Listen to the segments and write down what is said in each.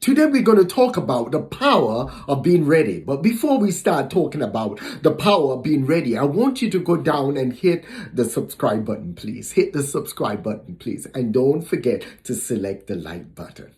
Today we're going to talk about the power of being ready. But before we start talking about the power of being ready, I want you to go down and hit the subscribe button, please. Hit the subscribe button, please. And don't forget to select the like button.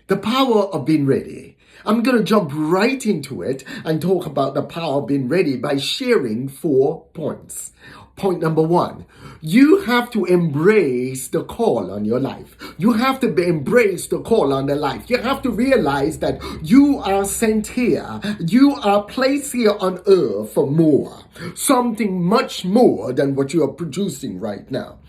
The power of being ready. I'm going to jump right into it and talk about the power of being ready by sharing 4 points. Point number 1, you have to embrace the call on your life. You have to embrace the call on the life. You have to realize that you are sent here. You are placed here on earth for more. Something much more than what you are producing right now.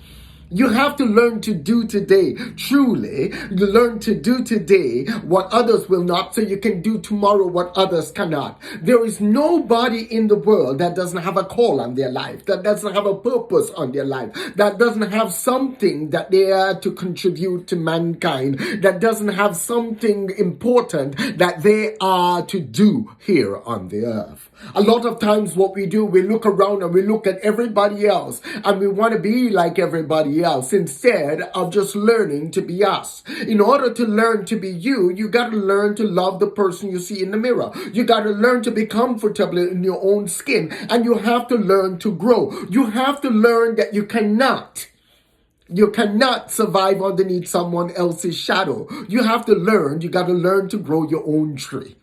You have to learn to do today, truly, you learn to do today what others will not, so you can do tomorrow what others cannot. There is nobody in the world that doesn't have a call on their life, that doesn't have a purpose on their life, that doesn't have something that they are to contribute to mankind, that doesn't have something important that they are to do here on the earth. A lot of times what we do, we look around and we look at everybody else and we want to be like everybody else instead of just learning to be us. In order to learn to be you, you got to learn to love the person you see in the mirror. You got to learn to be comfortable in your own skin, and you have to learn to grow. You have to learn that you cannot survive underneath someone else's shadow. You got to learn to grow your own tree.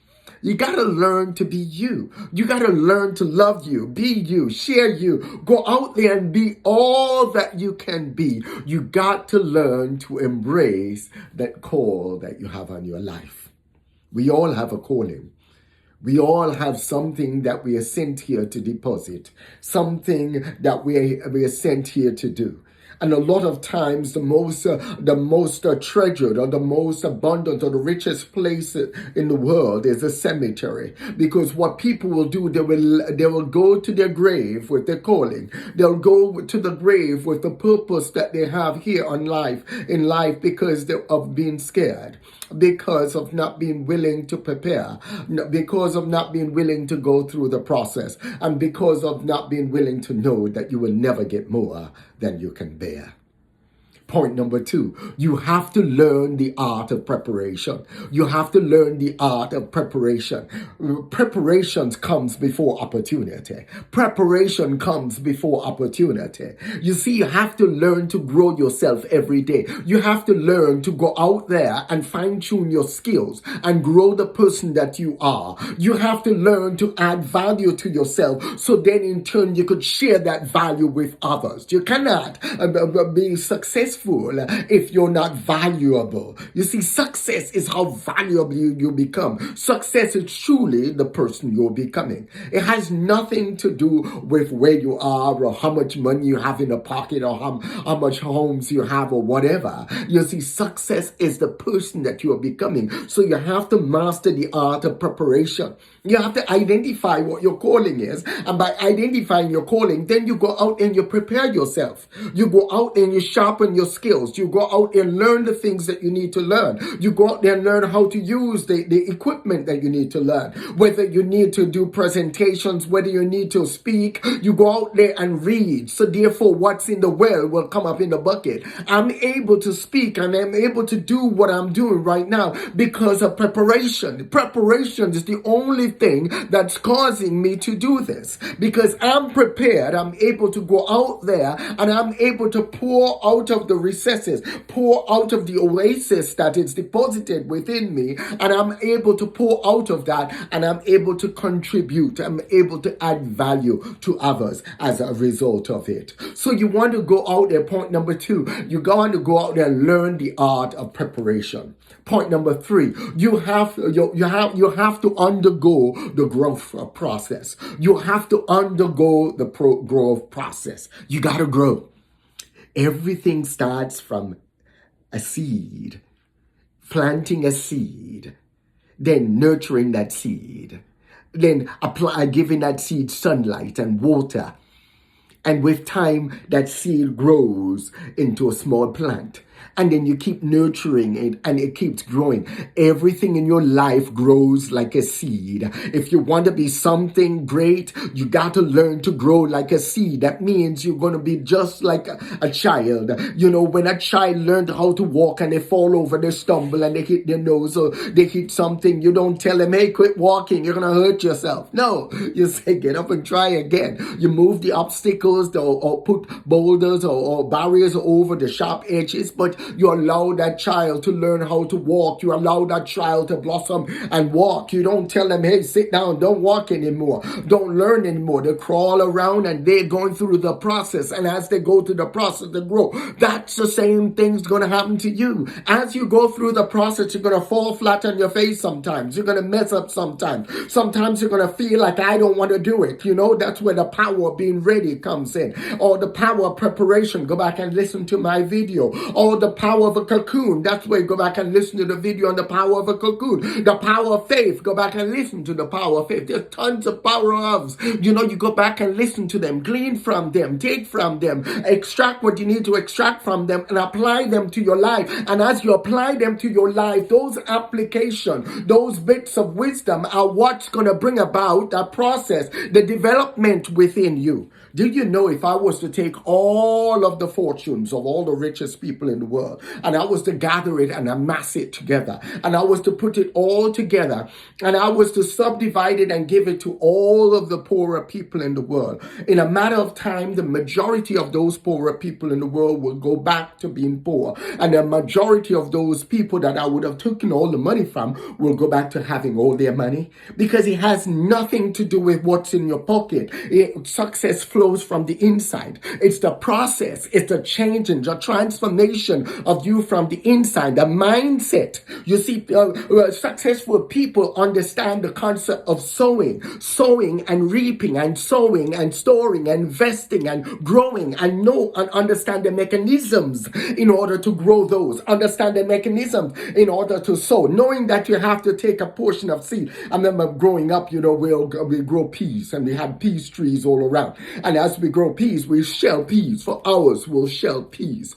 You got to learn to be you. You got to learn to love you, be you, share you. Go out there and be all that you can be. You got to learn to embrace that call that you have on your life. We all have a calling. We all have something that we are sent here to deposit, something that we are sent here to do. And a lot of times the most treasured or the most abundant or the richest place in the world is a cemetery. Because what people will do, they will go to their grave with their calling. They'll go to the grave with the purpose that they have here in life because of being scared, because of not being willing to prepare, because of not being willing to go through the process, and because of not being willing to know that you will never get more than you can bear. Point number 2, you have to learn the art of preparation. You have to learn the art of preparation. Preparation comes before opportunity. Preparation comes before opportunity. You see, you have to learn to grow yourself every day. You have to learn to go out there and fine-tune your skills and grow the person that you are. You have to learn to add value to yourself, so then in turn you could share that value with others. You cannot be successful if you're not valuable. You see, success is how valuable you become. Success is truly the person you're becoming. It has nothing to do with where you are or how much money you have in the pocket or how much homes you have or whatever. You see, success is the person that you are becoming. So you have to master the art of preparation. You have to identify what your calling is. And by identifying your calling, then you go out and you prepare yourself. You go out and you sharpen your skills. You go out and learn the things that you need to learn. You go out there and learn how to use the equipment that you need to learn. Whether you need to do presentations, whether you need to speak, you go out there and read. So therefore, what's in the well will come up in the bucket. I'm able to speak and I'm able to do what I'm doing right now because of preparation. Preparation is the only thing that's causing me to do this. Because I'm prepared, I'm able to go out there and I'm able to pour out of the recesses, pour out of the oasis that is deposited within me, and I'm able to pour out of that, and I'm able to contribute. I'm able to add value to others as a result of it. So you want to go out there. Point number 2, you want to go out there and learn the art of preparation. Point number 3, you have to undergo the growth process. You have to undergo the growth process. You got to grow. Everything starts from a seed, planting a seed, then nurturing that seed, then giving that seed sunlight and water. And with time, that seed grows into a small plant. And then you keep nurturing it and it keeps growing. Everything in your life grows like a seed. If you want to be something great, you got to learn to grow like a seed. That means you're going to be just like a child. When a child learned how to walk and they fall over, they stumble and they hit their nose or they hit something, you don't tell them, hey, quit walking, you're going to hurt yourself. No, you say, get up and try again. You move the obstacles or put boulders or barriers over the sharp edges, but you allow that child to learn how to walk. You allow that child to blossom and walk. You don't tell them, hey, sit down, don't walk anymore, don't learn anymore. They crawl around and they're going through the process. And as they go through the process, they grow. That's the same thing's going to happen to you. As you go through the process, you're going to fall flat on your face sometimes. You're going to mess up sometimes. Sometimes you're going to feel like, I don't want to do it. That's where the power of being ready comes in. Or the power of preparation. Go back and listen to my video. Or the power of a cocoon. That's where you go back and listen to the video on the power of a cocoon. The power of faith. Go back and listen to the power of faith. There's tons of power ofs. You go back and listen to them. Glean from them. Take from them. Extract what you need to extract from them and apply them to your life. And as you apply them to your life, those applications, those bits of wisdom are what's going to bring about that process, the development within you. Did you know if I was to take all of the fortunes of all the richest people in the world and I was to gather it and amass it together and I was to put it all together and I was to subdivide it and give it to all of the poorer people in the world, in a matter of time, the majority of those poorer people in the world will go back to being poor. And the majority of those people that I would have taken all the money from will go back to having all their money, because it has nothing to do with what's in your pocket. Success flows from the inside. It's the process. It's the changing, the transformation of you from the inside, the mindset. You see, successful people understand the concept of sowing and reaping and sowing and storing and investing and growing, and know and understand the mechanisms in order to grow those. Understand the mechanisms in order to sow, knowing that you have to take a portion of seed. I remember growing up, we grow peas and we had peas trees all around. And as we grow peas, we shell peas. For hours, we'll shell peas.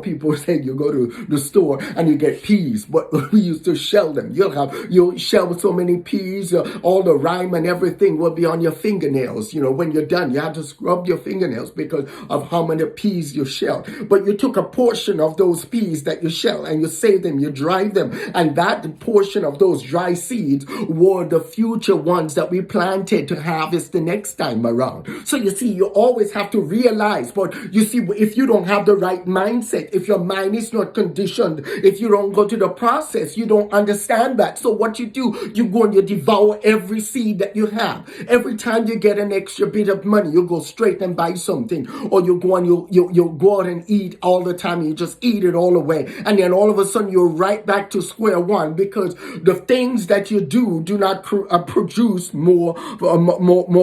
People say you go to the store and you get peas, but we used to shell them. You'll shell so many peas, all the rime and everything will be on your fingernails. When you're done, you have to scrub your fingernails because of how many peas you shelled. But you took a portion of those peas that you shell and you save them, you dry them, and that portion of those dry seeds were the future ones that we planted to harvest the next time around. So you see, you always have to realize, but you see, if you don't have the right mindset, if your mind is not conditioned, if you don't go to the process, you don't understand that. So what you do, you go and you devour every seed that you have. Every time you get an extra bit of money, you go straight and buy something, or you go and you go out and eat all the time, and you just eat it all away, and then all of a sudden you're right back to square one, because the things that you do not produce more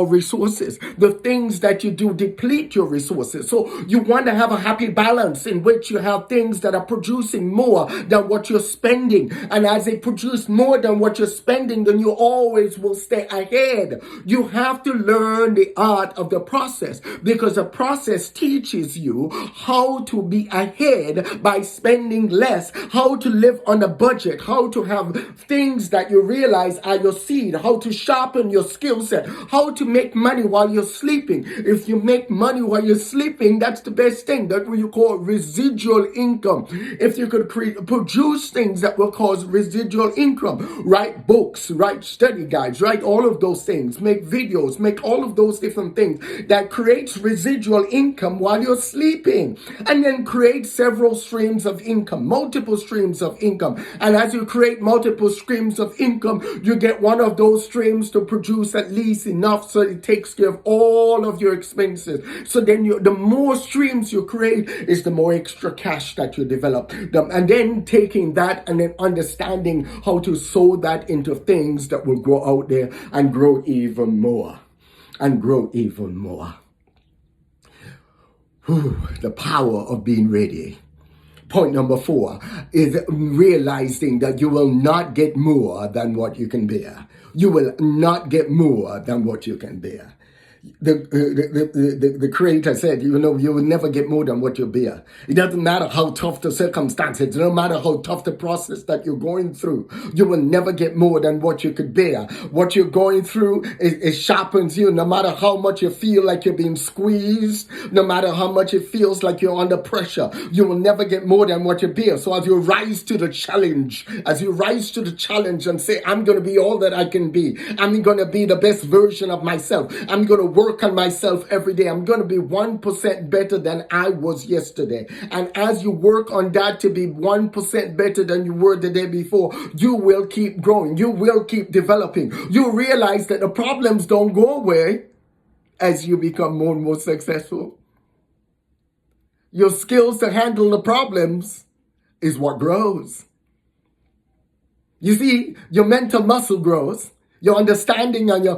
resources. The things that you do deplete your resources. So you want to have a happy balance in which you have things that are producing more than what you're spending, and as they produce more than what you're spending, then you always will stay ahead. You have to learn the art of the process, because the process teaches you how to be ahead by spending less, how to live on a budget, how to have things that you realize are your seed, how to sharpen your skill set, how to make money while you're sleeping. If you make money while you're sleeping, that's the best thing. That's what you call residual income. If you could produce things that will cause residual income, write books, write study guides, write all of those things, make videos, make all of those different things that creates residual income while you're sleeping, and then create several streams of income, multiple streams of income. And as you create multiple streams of income, you get one of those streams to produce at least enough so it takes care of all of your expenses. So then the more streams you create is the more extra cash that you develop. And then taking that and then understanding how to sow that into things that will grow out there and grow even more. And grow even more. The power of being ready. Point number 4 is realizing that you will not get more than what you can bear. You will not get more than what you can bear. The creator said, you know, you will never get more than what you bear. It doesn't matter how tough the circumstances, no matter how tough the process that you're going through, you will never get more than what you could bear. What you're going through, it sharpens you. No matter how much you feel like you're being squeezed, no matter how much it feels like you're under pressure, you will never get more than what you bear. So as you rise to the challenge, and say, I'm going to be all that I can be. I'm going to be the best version of myself. I'm going to work on myself every day. I'm going to be 1% better than I was yesterday. And as you work on that to be 1% better than you were the day before, you will keep growing. You will keep developing. You realize that the problems don't go away as you become more and more successful. Your skills to handle the problems is what grows. You see, your mental muscle grows. Your understanding and your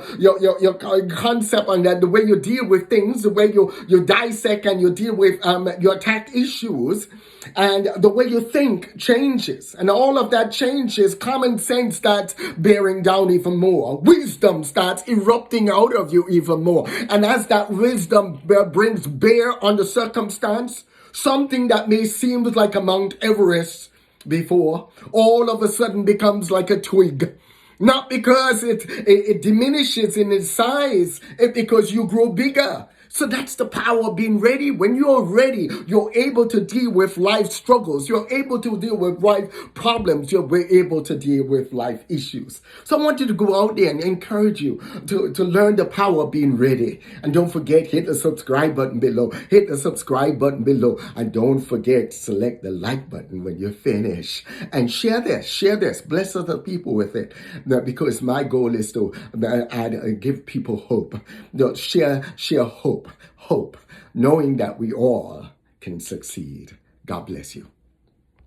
concept on that, the way you deal with things, the way you dissect and you deal with you attack issues, and the way you think changes. And all of that changes. Common sense starts bearing down even more. Wisdom starts erupting out of you even more. And as that wisdom brings bear on the circumstance, something that may seem like a Mount Everest before, all of a sudden becomes like a twig. Not because it diminishes in its size, because you grow bigger. So that's the power of being ready. When you're ready, you're able to deal with life struggles. You're able to deal with life problems. You're able to deal with life issues. So I want you to go out there and encourage you to learn the power of being ready. And don't forget, hit the subscribe button below. Hit the subscribe button below. And don't forget, select the like button when you're finished. And share this. Bless other people with it. Because my goal is to give people hope. Share hope, knowing that we all can succeed. God bless you.